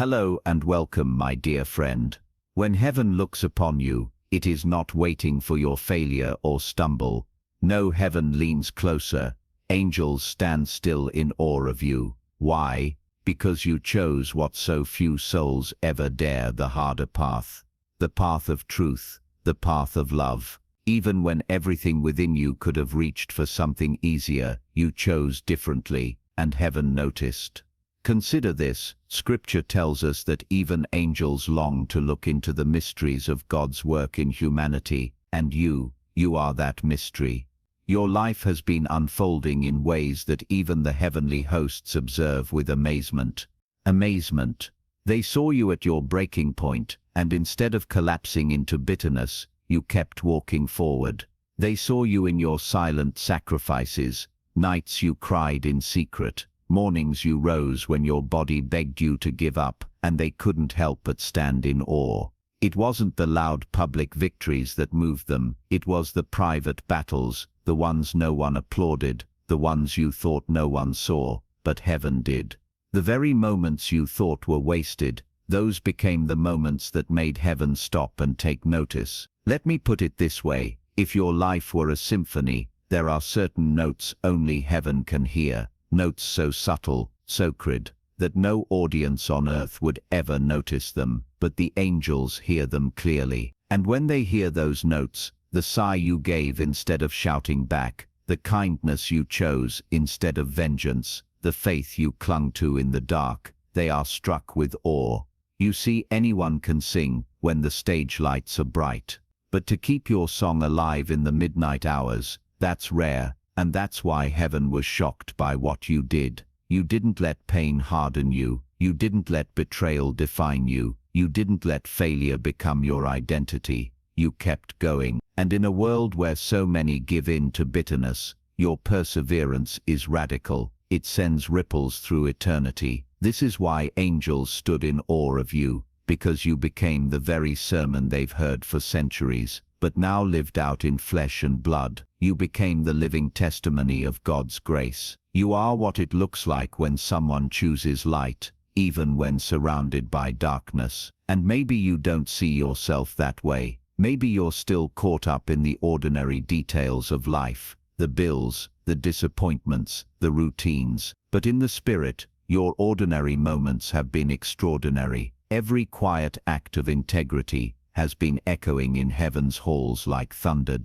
Hello and welcome, my dear friend. When heaven looks upon you, it is not waiting for your failure or stumble. No, heaven leans closer. Angels stand still in awe of you. Why? Because you chose what so few souls ever dare, the harder path. The path of truth, the path of love. Even when everything within you could have reached for something easier, you chose differently, and heaven noticed. Consider this. Scripture tells us that even angels long to look into the mysteries of God's work in humanity, and you are that mystery. Your life has been unfolding in ways that even the heavenly hosts observe with amazement. Amazement. They saw you at your breaking point, and instead of collapsing into bitterness, you kept walking forward. They saw you in your silent sacrifices, nights you cried in secret, mornings you rose when your body begged you to give up, and they couldn't help but stand in awe. It wasn't the loud public victories that moved them, it was the private battles, the ones no one applauded, the ones you thought no one saw, but heaven did. The very moments you thought were wasted, those became the moments that made heaven stop and take notice. Let me put it this way: if your life were a symphony, there are certain notes only heaven can hear. Notes so subtle, sacred, that no audience on earth would ever notice them, but the angels hear them clearly. And when they hear those notes, the sigh you gave instead of shouting back, the kindness you chose instead of vengeance, the faith you clung to in the dark, they are struck with awe. You see, anyone can sing when the stage lights are bright. But to keep your song alive in the midnight hours, that's rare. And that's why heaven was shocked by what you did. You didn't let pain harden you. You didn't let betrayal define you. You didn't let failure become your identity. You kept going. And in a world where so many give in to bitterness, your perseverance is radical. It sends ripples through eternity. This is why angels stood in awe of you, because you became the very sermon they've heard for centuries, but now lived out in flesh and blood. You became the living testimony of God's grace. You are what it looks like when someone chooses light, even when surrounded by darkness. And maybe you don't see yourself that way. Maybe you're still caught up in the ordinary details of life, the bills, the disappointments, the routines. But in the spirit, your ordinary moments have been extraordinary. Every quiet act of integrity has been echoing in heaven's halls like thunder.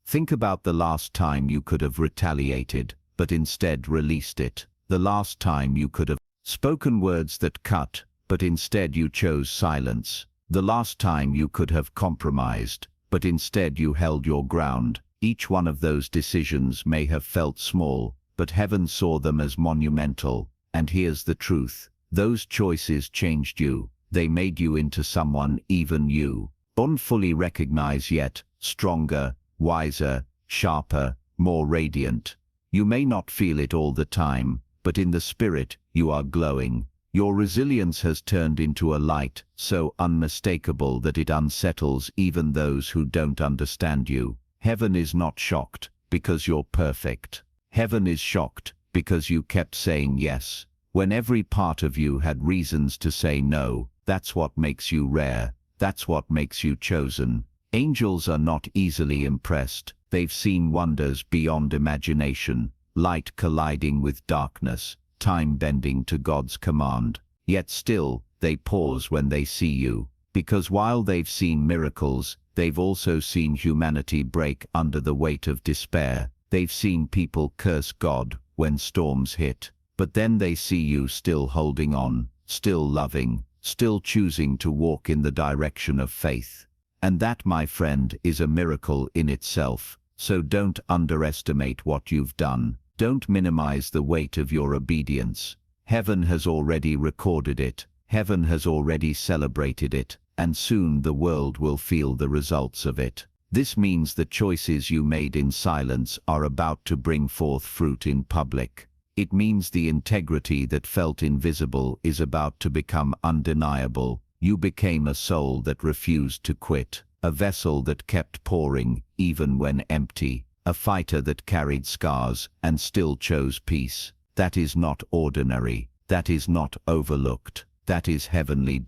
Think about the last time you could have retaliated, but instead released it. The last time you could have spoken words that cut, but instead you chose silence. The last time you could have compromised, but instead you held your ground. Each one of those decisions may have felt small, but heaven saw them as monumental. And here's the truth: those choices changed you. They made you into someone even you don't fully recognize yet, stronger, wiser, sharper, more radiant. You may not feel it all the time, but in the spirit, you are glowing. Your resilience has turned into a light so unmistakable that it unsettles even those who don't understand you. Heaven is not shocked because you're perfect. Heaven is shocked because you kept saying yes, when every part of you had reasons to say no. That's what makes you rare. That's what makes you chosen. Angels are not easily impressed. They've seen wonders beyond imagination, light colliding with darkness, time bending to God's command. Yet still, they pause when they see you, because while they've seen miracles, they've also seen humanity break under the weight of despair. They've seen people curse God when storms hit. But then they see you still holding on, still loving, still choosing to walk in the direction of faith. And that, my friend, is a miracle in itself. So don't underestimate what you've done. Don't minimize the weight of your obedience. Heaven has already recorded it. Heaven has already celebrated it. And soon the world will feel the results of it. This means the choices you made in silence are about to bring forth fruit in public. It means the integrity that felt invisible is about to become undeniable. You became a soul that refused to quit, a vessel that kept pouring even when empty, a fighter that carried scars and still chose peace. That is not ordinary. That is not overlooked. that is heavenly.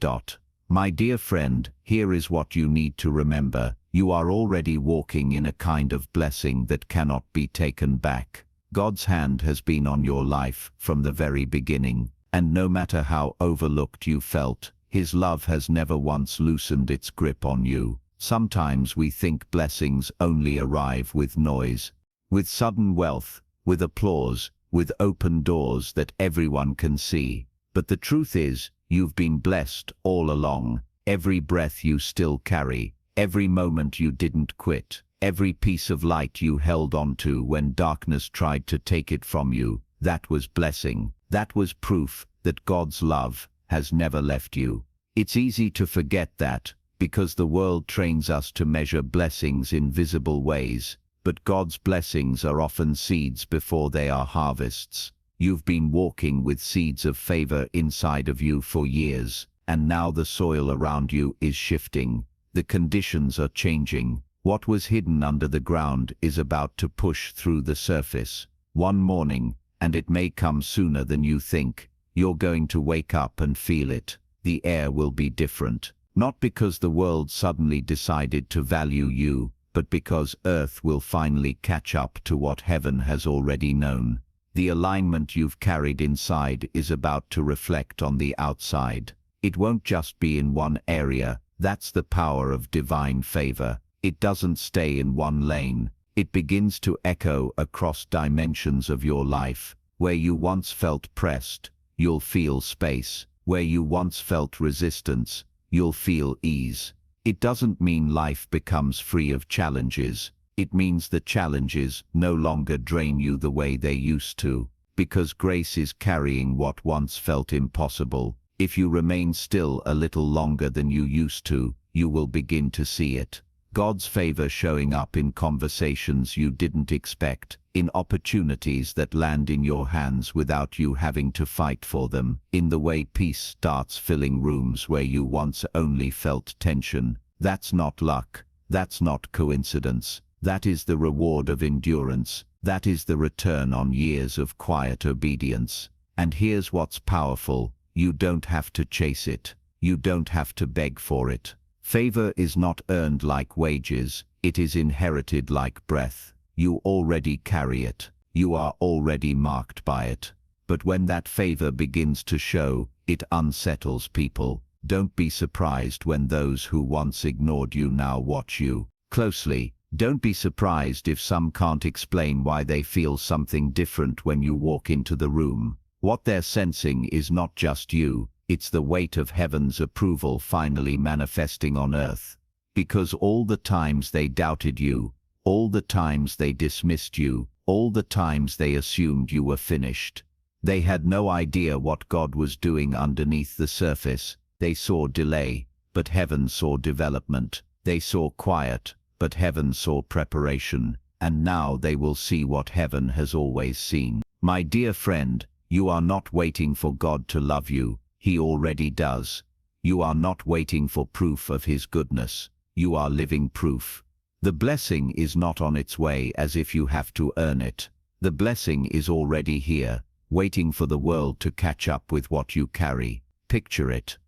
My dear friend, here is what you need to remember. You are already walking in a kind of blessing that cannot be taken back. God's hand has been on your life from the very beginning, and no matter how overlooked you felt, His love has never once loosened its grip on you. Sometimes we think blessings only arrive with noise, with sudden wealth, with applause, with open doors that everyone can see. But the truth is, you've been blessed all along. Every breath you still carry, every moment you didn't quit, every piece of light you held onto when darkness tried to take it from you, that was blessing. That was proof that God's love has never left you. It's easy to forget that, because the world trains us to measure blessings in visible ways, but God's blessings are often seeds before they are harvests. You've been walking with seeds of favor inside of you for years, and now the soil around you is shifting. The conditions are changing. What was hidden under the ground is about to push through the surface. One morning, and it may come sooner than you think, you're going to wake up and feel it. The air will be different. Not because the world suddenly decided to value you, but because earth will finally catch up to what heaven has already known. The alignment you've carried inside is about to reflect on the outside. It won't just be in one area. That's the power of divine favor. It doesn't stay in one lane. It begins to echo across dimensions of your life. Where you once felt pressed, you'll feel space. Where you once felt resistance, you'll feel ease. It doesn't mean life becomes free of challenges. It means the challenges no longer drain you the way they used to, because grace is carrying what once felt impossible. If you remain still a little longer than you used to, you will begin to see it. God's favor showing up in conversations you didn't expect, in opportunities that land in your hands without you having to fight for them, in the way peace starts filling rooms where you once only felt tension. That's not luck. That's not coincidence. That is the reward of endurance. That is the return on years of quiet obedience. And here's what's powerful. You don't have to chase it. You don't have to beg for it. Favor is not earned like wages. It is inherited like breath. You already carry it. You are already marked by it. But when that favor begins to show, it unsettles people. Don't be surprised when those who once ignored you now watch you closely. Don't be surprised if some can't explain why they feel something different when you walk into the room. What they're sensing is not just you. It's the weight of heaven's approval finally manifesting on earth. Because all the times they doubted you, all the times they dismissed you, all the times they assumed you were finished, they had no idea what God was doing underneath the surface. They saw delay, but heaven saw development. They saw quiet, but heaven saw preparation. And now they will see what heaven has always seen. My dear friend, you are not waiting for God to love you. He already does. You are not waiting for proof of His goodness. You are living proof. The blessing is not on its way as if you have to earn it. The blessing is already here, waiting for the world to catch up with what you carry. Picture it.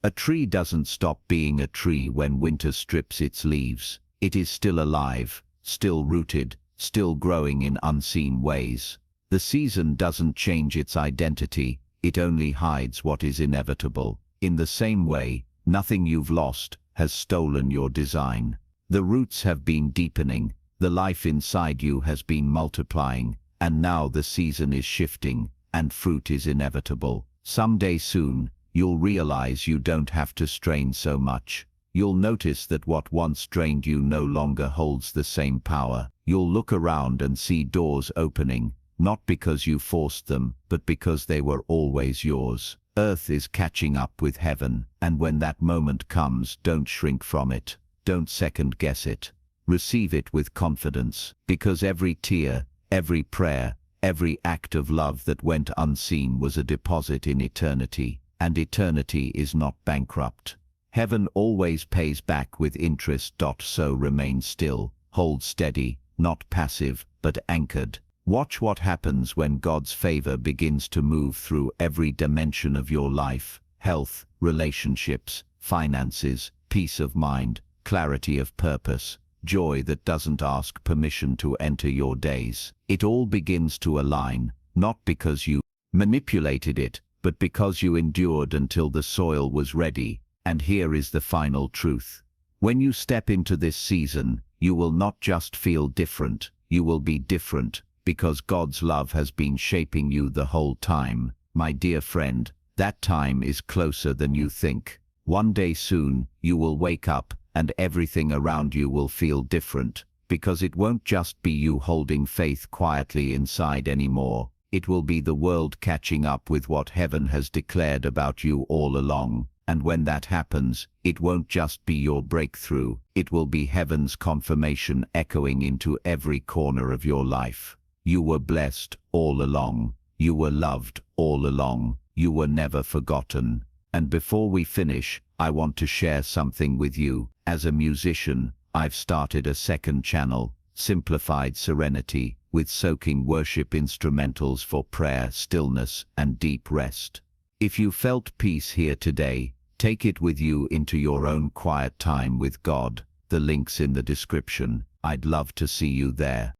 A tree doesn't stop being a tree when winter strips its leaves. It is still alive, still rooted, still growing in unseen ways. The season doesn't change its identity. It only hides what is inevitable. In the same way, nothing you've lost has stolen your design. The roots have been deepening, the life inside you has been multiplying, and now the season is shifting, and fruit is inevitable. Someday soon, you'll realize you don't have to strain so much. You'll notice that what once drained you no longer holds the same power. You'll look around and see doors opening, not because you forced them, but because they were always yours. Earth is catching up with heaven, and when that moment comes, don't shrink from it. Don't second-guess it. Receive it with confidence, because every tear, every prayer, every act of love that went unseen was a deposit in eternity, and eternity is not bankrupt. Heaven always pays back with interest. So remain still, hold steady, not passive, but anchored. Watch what happens when God's favor begins to move through every dimension of your life. health, relationships, finances, peace of mind, clarity of purpose, joy that doesn't ask permission to enter your days. It all begins to align, not because you manipulated it, but because you endured until the soil was ready. And here is the final truth. When you step into this season, you will not just feel different, you will be different, because God's love has been shaping you the whole time. My dear friend, that time is closer than you think. One day soon, you will wake up, and everything around you will feel different, because it won't just be you holding faith quietly inside anymore. It will be the world catching up with what heaven has declared about you all along. And when that happens, it won't just be your breakthrough, it will be heaven's confirmation echoing into every corner of your life. You were blessed all along. You were loved all along. You were never forgotten. And before we finish, I want to share something with you. As a musician, I've started a second channel, Simplified Serenity, with soaking worship instrumentals for prayer, stillness, and deep rest. If you felt peace here today, take it with you into your own quiet time with God. The link's in the description. I'd love to see you there.